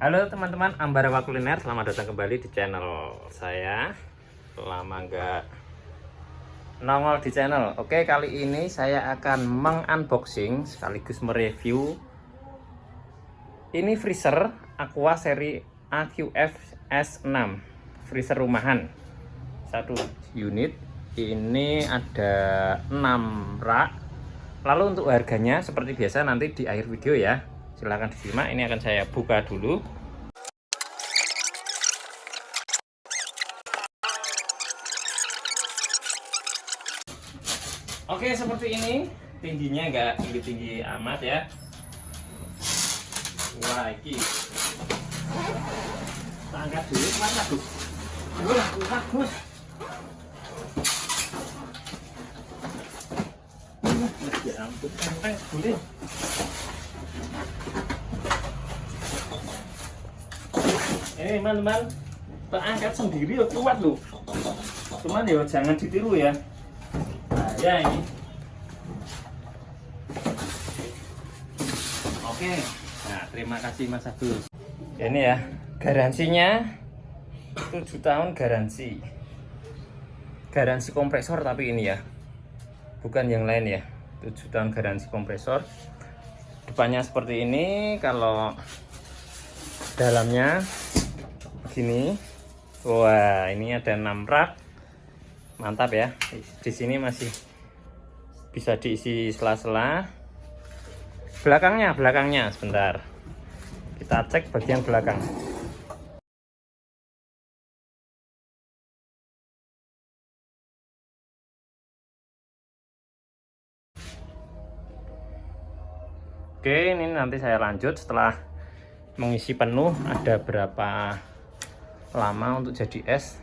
Halo teman-teman Ambarawa Kuliner, selamat datang kembali di channel saya. Lama nggak nongol di channel. Oke, kali ini saya akan mengunboxing sekaligus mereview ini freezer Aqua seri AQF S6, freezer rumahan. Satu unit ini ada 6 rak. Lalu untuk harganya seperti biasa nanti di akhir video ya. Silahkan disimak. Ini akan saya buka dulu. Oke, seperti ini. Tingginya nggak tinggi-tinggi amat ya. Wah, ini kita angkat dulu. Mana Gus? Bagus. Ya ampun, sampai boleh. Ini teman-teman, angkat sendiri ya kuat loh. Cuman ya jangan ditiru ya. Nah, ya ini. Oke. Nah, terima kasih Mas Agus. Ini ya, garansinya 7 tahun garansi. Garansi kompresor tapi ini ya. Bukan yang lain ya. 7 tahun garansi kompresor. Depannya seperti ini, kalau dalamnya begini. Wah, ini ada 6 rak. Mantap ya. Di sini masih bisa diisi sela-sela. Belakangnya sebentar. Kita cek bagian belakang. Oke, ini nanti saya lanjut setelah mengisi penuh ada berapa lama untuk jadi es.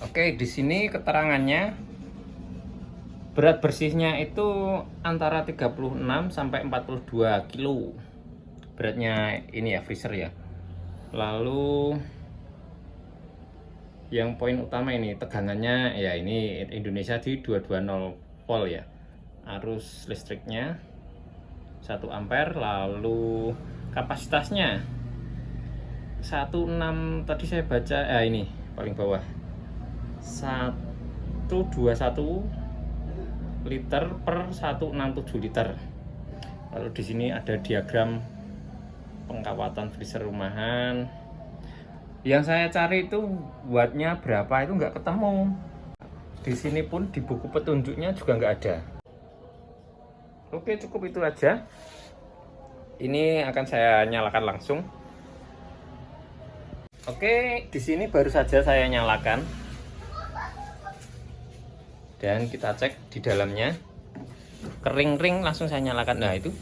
Oke, di sini keterangannya berat bersihnya itu antara 36 sampai 42 kilo. Beratnya ini ya freezer ya. Lalu yang poin utama ini tegangannya ya, ini Indonesia di 220 volt ya. Arus listriknya 1 ampere, lalu kapasitasnya 16 tadi saya baca ini paling bawah 121 liter per 167 liter. Lalu di sini ada diagram pengkawatan freezer rumahan. Yang saya cari itu wattnya berapa itu nggak ketemu. Di sini pun di buku petunjuknya juga nggak ada. Oke, cukup itu aja. Ini akan saya nyalakan langsung. Oke, di sini baru saja saya nyalakan. Dan kita cek di dalamnya. Kering-kering langsung saya nyalakan. Nah, itu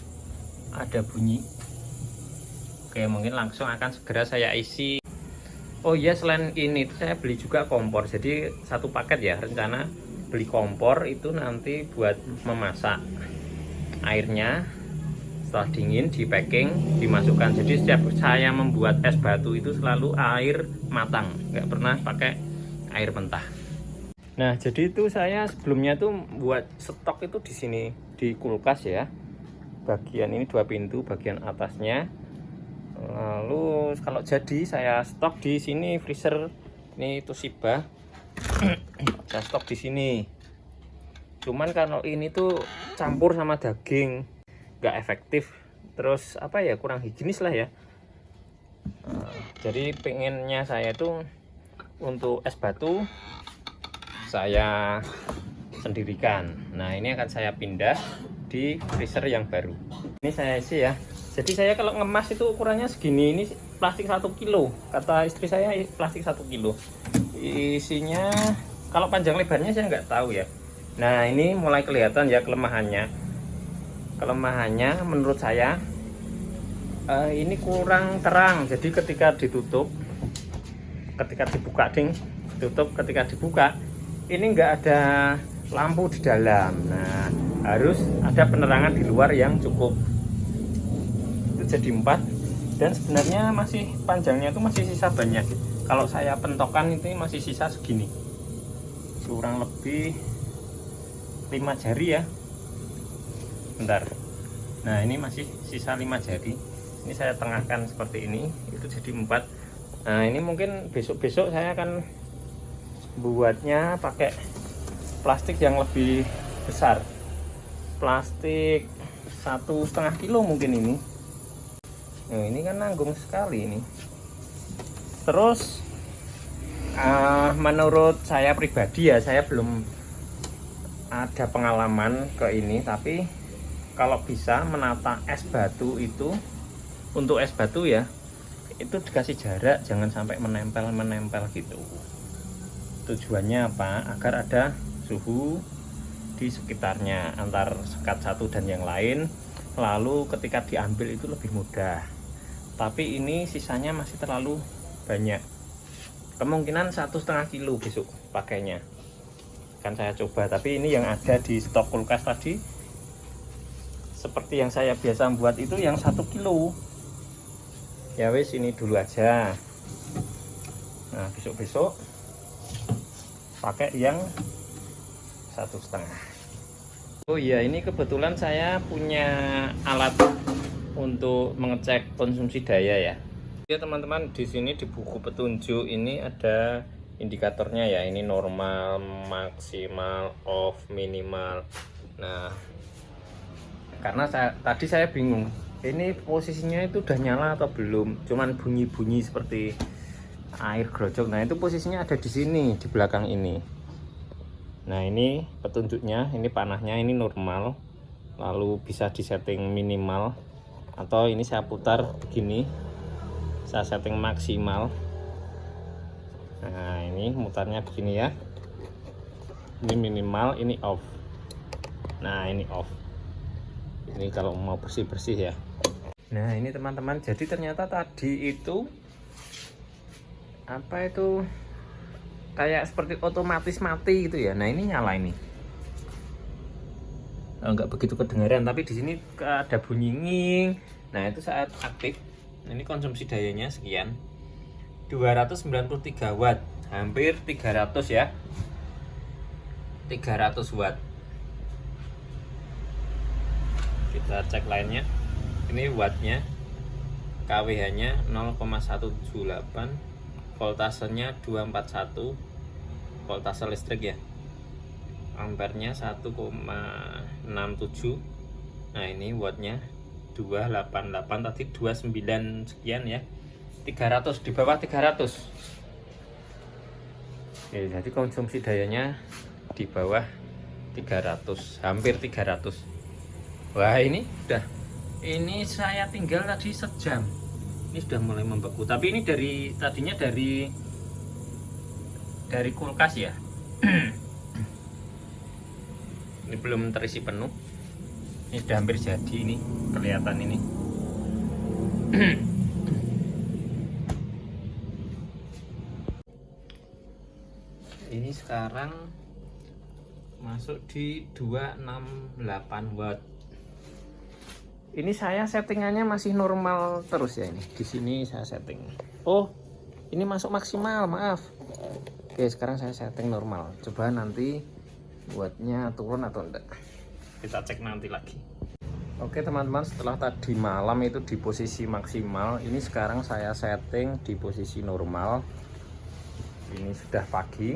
ada bunyi. Oke, mungkin langsung akan segera saya isi. Oh iya, selain ini saya beli juga kompor. Jadi satu paket ya, rencana beli kompor itu nanti buat memasak. Airnya setelah dingin di packing dimasukkan. Jadi setiap saya membuat es batu itu selalu air matang, nggak pernah pakai air mentah. Nah, jadi itu saya sebelumnya tuh buat stok itu di sini di kulkas ya. Bagian ini 2 pintu, bagian atasnya. Lalu kalau jadi saya stok di sini freezer ini Toshiba. Saya stok di sini. Cuman kalau ini tuh campur sama daging nggak efektif, terus apa ya, kurang higienis lah ya. Jadi pengennya saya tuh untuk es batu saya sendirikan. Nah, ini akan saya pindah di freezer yang baru. Ini saya isi ya. Jadi saya kalau ngemas itu ukurannya segini. Ini plastik 1 kilo. Kata istri saya plastik 1 kilo. Isinya kalau panjang lebarnya saya nggak tahu ya. Nah, ini mulai kelihatan ya kelemahannya. Kelemahannya menurut saya ini kurang terang. Jadi ketika ditutup, ketika dibuka tutup, ketika dibuka ini nggak ada lampu di dalam. Nah, harus ada penerangan di luar yang cukup. Itu jadi 4. Dan sebenarnya masih panjangnya itu masih sisa banyak. Kalau saya pentokkan itu masih sisa segini, kurang lebih 5 jari ya. Bentar. Nah, ini masih sisa 5 jari. Ini saya tengahkan seperti ini, itu jadi 4. Nah ini mungkin besok-besok saya akan buatnya pakai plastik yang lebih besar, plastik 1,5 kilo mungkin ini. Nah, ini kan nanggung sekali ini. Terus menurut saya pribadi ya, saya belum ada pengalaman ke ini, tapi kalau bisa menata es batu itu, untuk es batu ya, itu dikasih jarak, jangan sampai menempel gitu. Tujuannya apa? Agar ada suhu di sekitarnya antar sekat satu dan yang lain, lalu ketika diambil itu lebih mudah. Tapi ini sisanya masih terlalu banyak, kemungkinan 1,5 kilo besok pakainya kan saya coba. Tapi ini yang ada di stok kulkas tadi, seperti yang saya biasa buat itu yang 1 kilo. Ya wis, ini dulu aja. Nah besok-besok pakai yang 1,5. Oh iya, ini kebetulan saya punya alat untuk mengecek konsumsi daya ya. Ya teman-teman, di sini di buku petunjuk ini ada indikatornya ya. Ini normal, maksimal, off, minimal. Nah, karena tadi saya bingung, ini posisinya itu udah nyala atau belum. Cuman bunyi-bunyi seperti air grojok. Nah itu posisinya ada di sini, di belakang ini. Nah ini petunjuknya, ini panahnya ini normal, lalu bisa disetting minimal, atau ini saya putar begini, saya setting maksimal. Nah ini mutarnya begini ya, ini minimal, ini off. Nah ini off, ini kalau mau bersih-bersih ya. Nah ini teman-teman, jadi ternyata tadi itu apa itu kayak seperti otomatis mati gitu ya. Nah ini nyala ini, nggak begitu kedengaran, tapi di sini ada bunyi nging. Nah itu saat aktif. Ini konsumsi dayanya sekian, 293 watt, hampir 300 ya, 300 watt. Kita cek lainnya. Ini wattnya, kWh nya 0,178, voltasenya 241, voltase listrik ya, ampernya 1,67. Nah ini wattnya 288, tadi 29 sekian ya, 300, di bawah 300. Oke, jadi konsumsi dayanya di bawah 300, hampir 300. Wah ini udah, ini saya tinggal tadi sejam, ini sudah mulai membeku. Tapi ini dari tadinya dari kulkas ya. Ini belum terisi penuh, ini sudah hampir jadi, ini kelihatan ini. Ini sekarang masuk di 268 watt. Ini saya settingannya masih normal terus ya, ini di sini saya setting. Oh ini masuk maksimal, maaf. Oke sekarang saya setting normal, coba nanti wattnya turun atau enggak, kita cek nanti lagi. Oke teman-teman, setelah tadi malam itu di posisi maksimal, ini sekarang saya setting di posisi normal. Ini sudah pagi,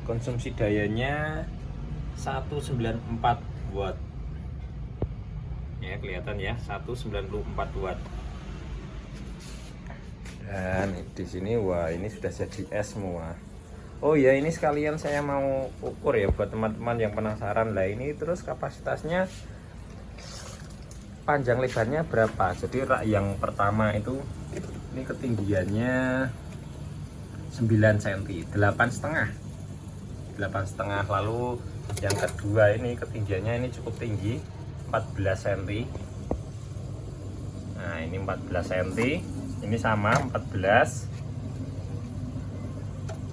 konsumsi dayanya 194 watt ya, kelihatan ya, 194 watt. Dan di sini wah ini sudah jadi es semua. Oh ya, ini sekalian saya mau ukur ya buat teman-teman yang penasaran lah, ini terus kapasitasnya panjang lebarnya berapa. Jadi rak yang pertama itu ini ketinggiannya 9 cm, 8,5, lalu yang kedua ini ketinggiannya ini cukup tinggi, 14 cm. Nah ini 14 cm, ini sama 14,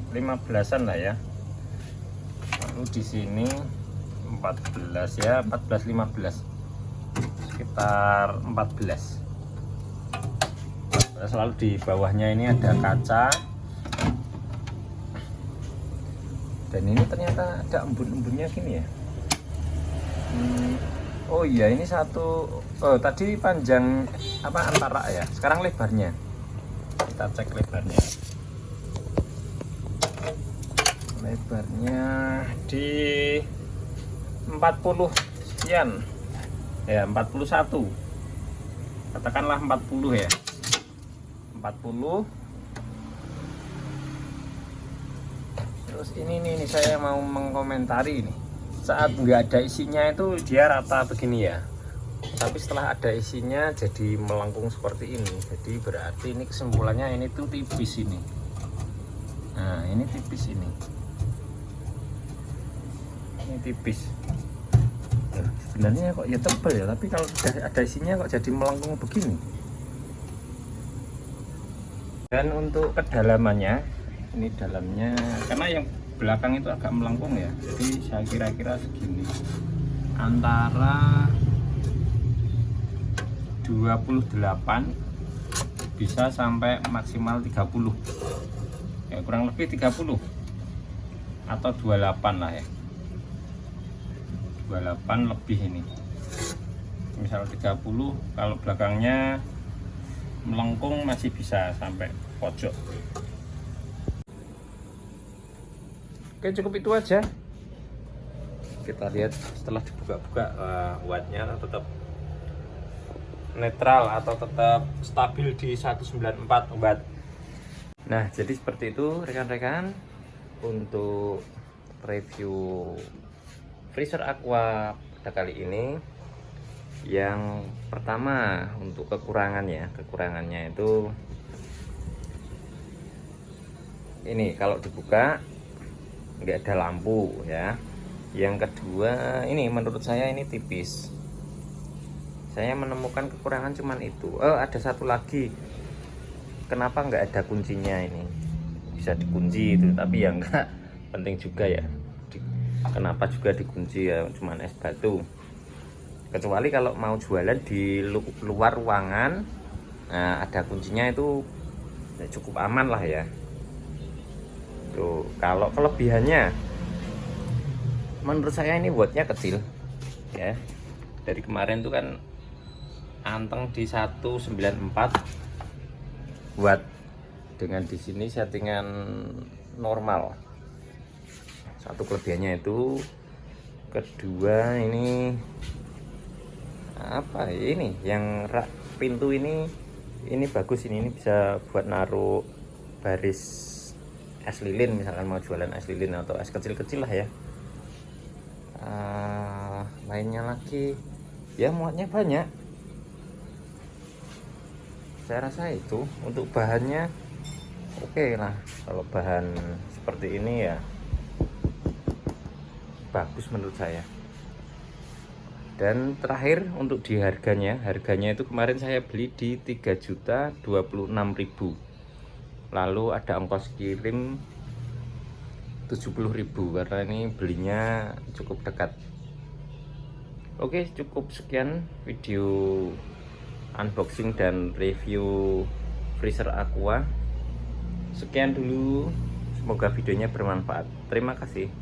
15-an lah ya. Lalu di sini 14 ya, 14 15, sekitar 14. Selalu di bawahnya ini ada kaca, dan ini ternyata ada embun-embunnya gini ya. Oh iya, ini satu. Oh, tadi panjang apa antara ya. Sekarang lebarnya. Kita cek lebarnya. Lebarnya di 40 sekian. Ya, 41. Katakanlah 40 ya. 40. Terus ini nih saya mau mengkomentari ini. Saat nggak ada isinya itu dia rata begini ya, tapi setelah ada isinya jadi melengkung seperti ini. Jadi berarti ini kesimpulannya ini tuh tipis ini. Nah ini tipis ini tipis. Sebenarnya kok ya tebal ya, tapi kalau sudah ada isinya kok jadi melengkung begini. Dan untuk kedalamannya, ini dalamnya karena yang belakang itu agak melengkung ya, jadi saya kira-kira segini, antara 28 bisa sampai maksimal 30 ya, kurang lebih 30 atau 28 lah ya, 28 lebih ini, misal 30. Kalau belakangnya melengkung masih bisa sampai pojok. Oke, cukup itu aja. Kita lihat setelah dibuka-buka, wattnya tetap netral atau tetap stabil di 194 watt. Nah, jadi seperti itu rekan-rekan untuk review freezer aqua pada kali ini. Yang pertama untuk kekurangannya itu ini, kalau dibuka nggak ada lampu ya. Yang kedua ini menurut saya ini tipis. Saya menemukan kekurangan cuman itu. Oh, ada satu lagi, kenapa nggak ada kuncinya ini? Bisa dikunci itu, tapi ya nggak penting juga ya. Kenapa juga dikunci ya, cuman es batu. Kecuali kalau mau jualan di luar ruangan, nah ada kuncinya itu ya cukup aman lah ya. Tuh, kalau kelebihannya menurut saya ini wattnya kecil ya. Dari kemarin tuh kan anteng di 194 watt, dengan di sini settingan normal. Satu kelebihannya itu. Kedua ini apa ini yang rak pintu ini bagus, ini bisa buat naruh baris es lilin, misalkan mau jualan es lilin atau es kecil-kecil lah ya. Lainnya lagi ya, muatnya banyak. Saya rasa itu untuk bahannya oke lah. Kalau bahan seperti ini ya bagus menurut saya. Dan terakhir untuk di harganya itu kemarin saya beli di 3.026.000. Lalu ada ongkos kirim 70.000 karena ini belinya cukup dekat. Oke, cukup sekian video unboxing dan review freezer aqua. Sekian dulu, semoga videonya bermanfaat. Terima kasih.